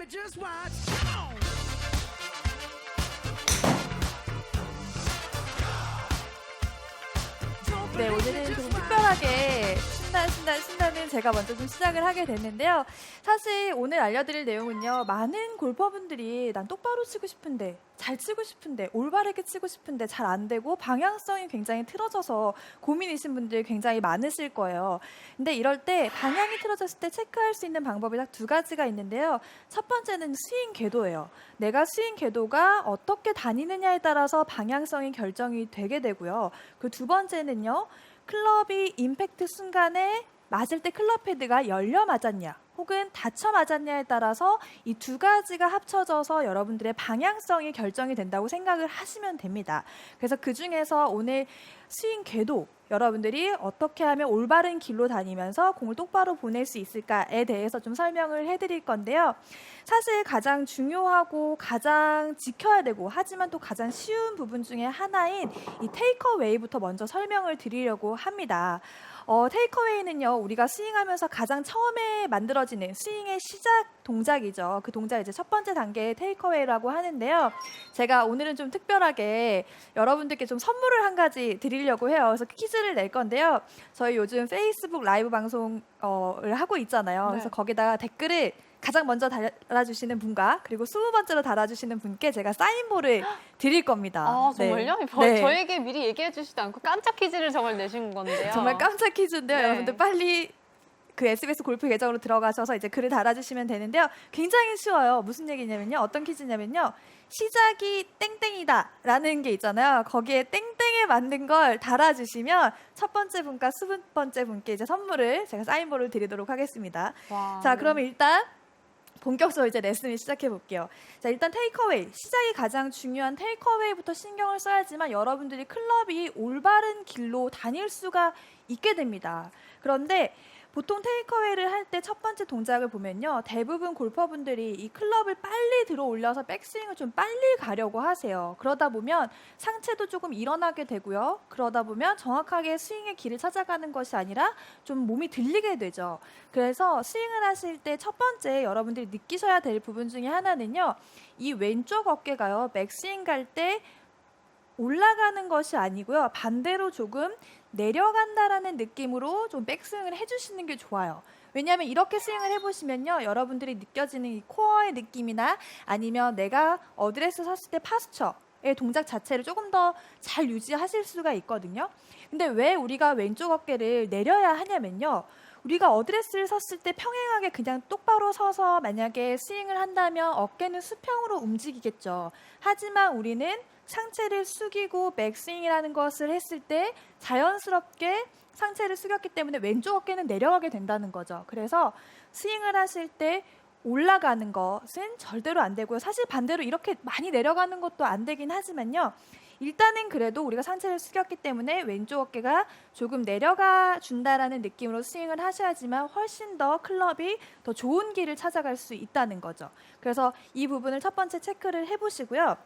baby, just watch. Come on. Don't 네, believe me, 오늘은 just 좀 watch. 특별하게 신나는 제가 먼저 좀 시작을 하게 됐는데요. 사실 오늘 알려드릴 내용은요. 많은 골퍼분들이 난 똑바로 치고 싶은데, 잘 치고 싶은데, 올바르게 치고 싶은데 잘 안 되고 방향성이 굉장히 틀어져서 고민이신 분들이 굉장히 많으실 거예요. 근데 이럴 때 방향이 틀어졌을 때 체크할 수 있는 방법이 딱 두 가지가 있는데요. 첫 번째는 스윙 궤도예요. 내가 스윙 궤도가 어떻게 다니느냐에 따라서 방향성이 결정이 되게 되고요. 그 두 번째는요. 클럽이 임팩트 순간에 맞을 때 클럽 헤드가 열려 맞았냐 혹은 닫혀 맞았냐에 따라서 이 두 가지가 합쳐져서 여러분들의 방향성이 결정이 된다고 생각을 하시면 됩니다. 그래서 그 중에서 오늘 스윙 궤도 여러분들이 어떻게 하면 올바른 길로 다니면서 공을 똑바로 보낼 수 있을까에 대해서 좀 설명을 해드릴 건데요. 사실 가장 중요하고 가장 지켜야 되고 하지만 또 가장 쉬운 부분 중에 하나인 이 테이크어웨이부터 먼저 설명을 드리려고 합니다. 테이크어웨이는요, 우리가 스윙하면서 가장 처음에 만들어지는 스윙의 시작 동작이죠. 그 동작 이제 첫 번째 단계의 테이크어웨이라고 하는데요. 제가 오늘은 좀 특별하게 여러분들께 좀 선물을 한 가지 드리려고 해요. 그래서 퀴즈를 낼 건데요. 저희 요즘 페이스북 라이브 방송을 하고 있잖아요. 그래서 네. 거기다가 댓글을 가장 먼저 달아주시는 분과 그리고 20번째로 달아주시는 분께 제가 사인볼을 드릴 겁니다. 아, 네. 정말요? 네. 저에게 미리 얘기해 주시지 않고 깜짝 퀴즈를 정말 내신 건데요. 정말 깜짝 퀴즈인데요. 네. 여러분들 빨리 그 SBS 골프 계정으로 들어가셔서 이제 글을 달아주시면 되는데요. 굉장히 쉬워요. 무슨 얘기냐면요. 어떤 퀴즈냐면요. 시작이 땡땡이다라는 게 있잖아요. 거기에 땡땡에 맞는 걸 달아주시면 첫 번째 분과 20번째 분께 이제 선물을 제가 사인볼을 드리도록 하겠습니다. 와, 자, 네. 그러면 일단 본격적으로 이제 레슨을 시작해 볼게요. 자, 일단 테이크어웨이, 시작이 가장 중요한 테이크어웨이부터 신경을 써야지만 여러분들이 클럽이 올바른 길로 다닐 수가 있게 됩니다. 그런데 보통 테이크어웨이를 할 때 첫 번째 동작을 보면요. 대부분 골퍼분들이 이 클럽을 빨리 들어 올려서 백스윙을 좀 빨리 가려고 하세요. 그러다 보면 상체도 조금 일어나게 되고요. 그러다 보면 정확하게 스윙의 길을 찾아가는 것이 아니라 좀 몸이 들리게 되죠. 그래서 스윙을 하실 때 첫 번째 여러분들이 느끼셔야 될 부분 중에 하나는요. 이 왼쪽 어깨가요. 백스윙 갈 때 올라가는 것이 아니고요. 반대로 조금 내려간다라는 느낌으로 좀 백스윙을 해주시는 게 좋아요. 왜냐하면 이렇게 스윙을 해보시면요. 여러분들이 느껴지는 이 코어의 느낌이나 아니면 내가 어드레스 섰을 때 파스처의 동작 자체를 조금 더 잘 유지하실 수가 있거든요. 근데 왜 우리가 왼쪽 어깨를 내려야 하냐면요. 우리가 어드레스를 섰을 때 평행하게 그냥 똑바로 서서 만약에 스윙을 한다면 어깨는 수평으로 움직이겠죠. 하지만 우리는 상체를 숙이고 백스윙이라는 것을 했을 때 자연스럽게 상체를 숙였기 때문에 왼쪽 어깨는 내려가게 된다는 거죠. 그래서 스윙을 하실 때 올라가는 것은 절대로 안 되고요. 사실 반대로 이렇게 많이 내려가는 것도 안 되긴 하지만요. 일단은 그래도 우리가 상체를 숙였기 때문에 왼쪽 어깨가 조금 내려가 준다라는 느낌으로 스윙을 하셔야지만 훨씬 더 클럽이 더 좋은 길을 찾아갈 수 있다는 거죠. 그래서 이 부분을 첫 번째 체크를 해보시고요.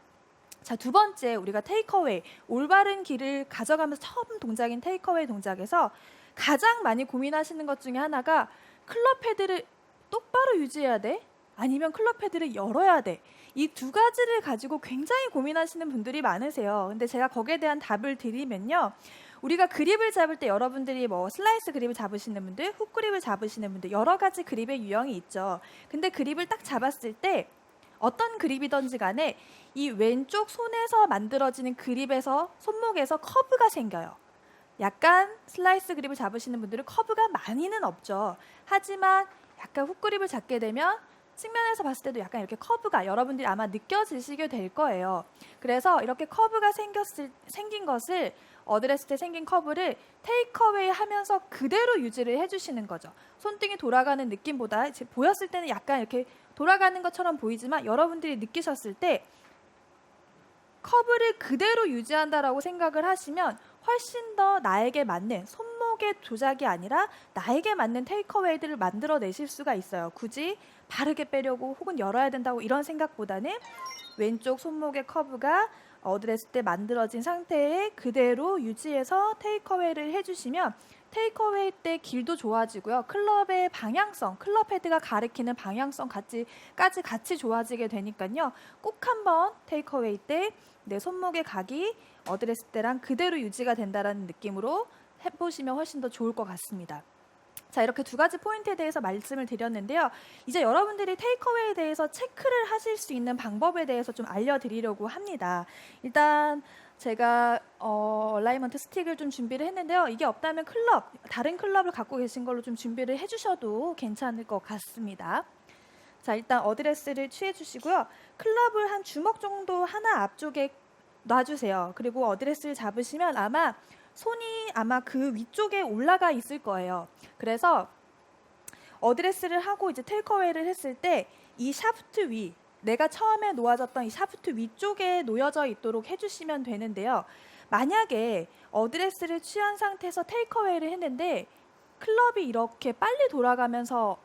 자, 두 번째 우리가 테이크어웨이, 올바른 길을 가져가면서 처음 동작인 테이크어웨이 동작에서 가장 많이 고민하시는 것 중에 하나가 클럽 헤드를 똑바로 유지해야 돼? 아니면 클럽 헤드를 열어야 돼? 이 두 가지를 가지고 굉장히 고민하시는 분들이 많으세요. 근데 제가 거기에 대한 답을 드리면요. 우리가 그립을 잡을 때 여러분들이 뭐 슬라이스 그립을 잡으시는 분들, 훅 그립을 잡으시는 분들 여러 가지 그립의 유형이 있죠. 근데 그립을 딱 잡았을 때 어떤 그립이든지 간에 이 왼쪽 손에서 만들어지는 그립에서 손목에서 커브가 생겨요. 약간 슬라이스 그립을 잡으시는 분들은 커브가 많이는 없죠. 하지만 약간 훅 그립을 잡게 되면 측면에서 봤을 때도 약간 이렇게 커브가 여러분들이 아마 느껴지시게 될 거예요. 그래서 이렇게 커브가 생긴 것을 어드레스 때 생긴 커브를 테이크어웨이 하면서 그대로 유지를 해주시는 거죠. 손등이 돌아가는 느낌보다 보였을 때는 약간 이렇게 돌아가는 것처럼 보이지만 여러분들이 느끼셨을 때 커브를 그대로 유지한다라고 생각을 하시면 훨씬 더 나에게 맞는 손목의 조작이 아니라 나에게 맞는 테이크어웨이들을 만들어내실 수가 있어요. 굳이 바르게 빼려고 혹은 열어야 된다고 이런 생각보다는 왼쪽 손목의 커브가 어드레스 때 만들어진 상태에 그대로 유지해서 테이크어웨이를 해주시면 테이크어웨이 때 길도 좋아지고요. 클럽의 방향성, 클럽 헤드가 가리키는 방향성까지 같이 좋아지게 되니까요. 꼭 한번 테이크어웨이 때 내 손목의 각이 어드레스 때랑 그대로 유지가 된다는 느낌으로 해보시면 훨씬 더 좋을 것 같습니다. 자, 이렇게 두 가지 포인트에 대해서 말씀을 드렸는데요. 이제 여러분들이 테이크어웨이에 대해서 체크를 하실 수 있는 방법에 대해서 좀 알려드리려고 합니다. 일단 제가 얼라이먼트 스틱을 좀 준비를 했는데요. 이게 없다면 다른 클럽을 갖고 계신 걸로 좀 준비를 해주셔도 괜찮을 것 같습니다. 자, 일단 어드레스를 취해 주시고요. 클럽을 한 주먹 정도 하나 앞쪽에 놔주세요. 그리고 어드레스를 잡으시면 손이 아마 그 위쪽에 올라가 있을 거예요. 그래서 어드레스를 하고 이제 테이크어웨이를 했을 때 이 샤프트 위, 내가 처음에 놓아졌던 이 샤프트 위쪽에 놓여져 있도록 해주시면 되는데요. 만약에 어드레스를 취한 상태에서 테이크어웨이를 했는데 클럽이 이렇게 빨리 돌아가면서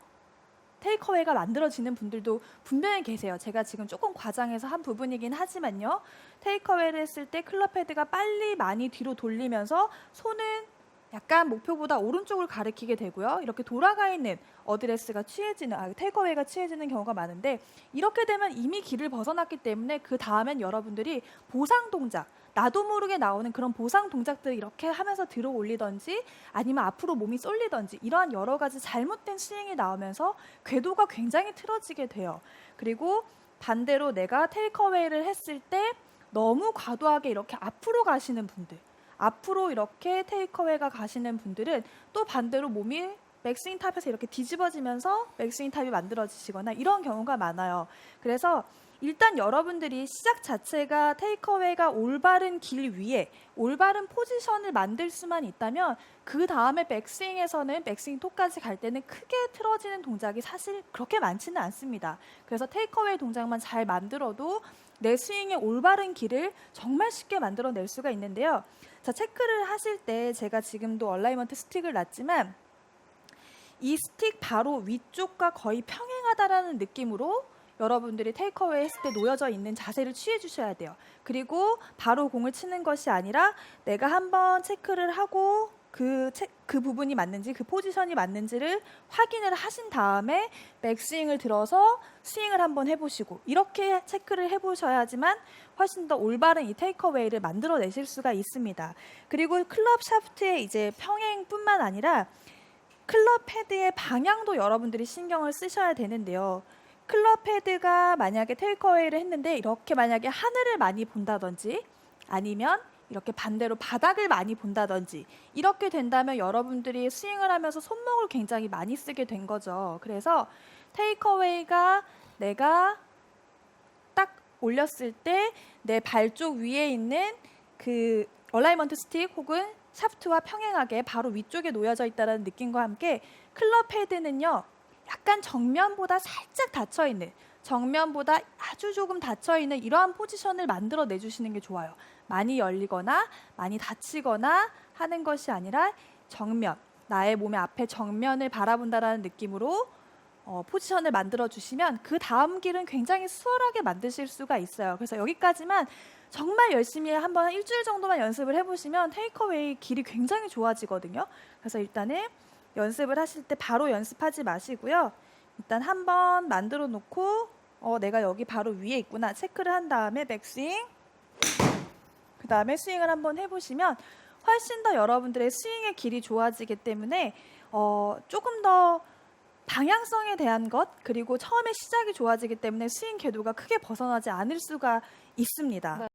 테이크어웨이가 만들어지는 분들도 분명히 계세요. 제가 지금 조금 과장해서 한 부분이긴 하지만요. 테이크어웨이를 했을 때 클럽 헤드가 빨리 많이 뒤로 돌리면서 손은 약간 목표보다 오른쪽을 가리키게 되고요. 이렇게 돌아가 있는 어드레스가 테이크어웨이가 취해지는 경우가 많은데 이렇게 되면 이미 길을 벗어났기 때문에 그 다음엔 여러분들이 보상 동작, 나도 모르게 나오는 그런 보상 동작들을 이렇게 하면서 들어 올리던지 아니면 앞으로 몸이 쏠리던지 이러한 여러 가지 잘못된 스윙이 나오면서 궤도가 굉장히 틀어지게 돼요. 그리고 반대로 내가 테이크어웨이를 했을 때 너무 과도하게 이렇게 앞으로 가시는 분들, 앞으로 이렇게 테이크어웨이가 가시는 분들은 또 반대로 몸이 백스윙 탑에서 이렇게 뒤집어지면서 백스윙 탑이 만들어지시거나 이런 경우가 많아요. 그래서 일단 여러분들이 시작 자체가 테이크어웨이가 올바른 길 위에 올바른 포지션을 만들 수만 있다면 그 다음에 백스윙에서는 백스윙 톱까지 갈 때는 크게 틀어지는 동작이 사실 그렇게 많지는 않습니다. 그래서 테이크어웨이 동작만 잘 만들어도 내 스윙의 올바른 길을 정말 쉽게 만들어낼 수가 있는데요. 자, 체크를 하실 때 제가 지금도 얼라이먼트 스틱을 놨지만 이 스틱 바로 위쪽과 거의 평행하다라는 느낌으로 여러분들이 테이크어웨이 했을 때 놓여져 있는 자세를 취해 주셔야 돼요. 그리고 바로 공을 치는 것이 아니라 내가 한번 체크를 하고 그 부분이 맞는지 그 포지션이 맞는지를 확인을 하신 다음에 백스윙을 들어서 스윙을 한번 해보시고 이렇게 체크를 해보셔야지만 훨씬 더 올바른 이 테이크어웨이를 만들어내실 수가 있습니다. 그리고 클럽 샤프트의 이제 평행뿐만 아니라 클럽 헤드의 방향도 여러분들이 신경을 쓰셔야 되는데요. 클럽 헤드가 만약에 테이크어웨이를 했는데 이렇게 만약에 하늘을 많이 본다든지 아니면 이렇게 반대로 바닥을 많이 본다든지 이렇게 된다면 여러분들이 스윙을 하면서 손목을 굉장히 많이 쓰게 된 거죠. 그래서 테이크어웨이가 내가 딱 올렸을 때 내 발 쪽 위에 있는 그 얼라이먼트 스틱 혹은 샤프트와 평행하게 바로 위쪽에 놓여져 있다는 느낌과 함께 클럽 헤드는요. 약간 정면보다 살짝 닫혀있는, 정면보다 아주 조금 닫혀있는 이러한 포지션을 만들어 내주시는 게 좋아요. 많이 열리거나 많이 닫히거나 하는 것이 아니라 정면, 나의 몸의 앞에 정면을 바라본다라는 느낌으로 포지션을 만들어 주시면 그 다음 길은 굉장히 수월하게 만드실 수가 있어요. 그래서 여기까지만 정말 열심히 한번 일주일 정도만 연습을 해보시면 테이크어웨이 길이 굉장히 좋아지거든요. 그래서 일단은 연습을 하실 때 바로 연습하지 마시고요. 일단 한번 만들어 놓고 내가 여기 바로 위에 있구나 체크를 한 다음에 백스윙 그 다음에 스윙을 한번 해보시면 훨씬 더 여러분들의 스윙의 길이 좋아지기 때문에 조금 더 방향성에 대한 것 그리고 처음에 시작이 좋아지기 때문에 스윙 궤도가 크게 벗어나지 않을 수가 있습니다.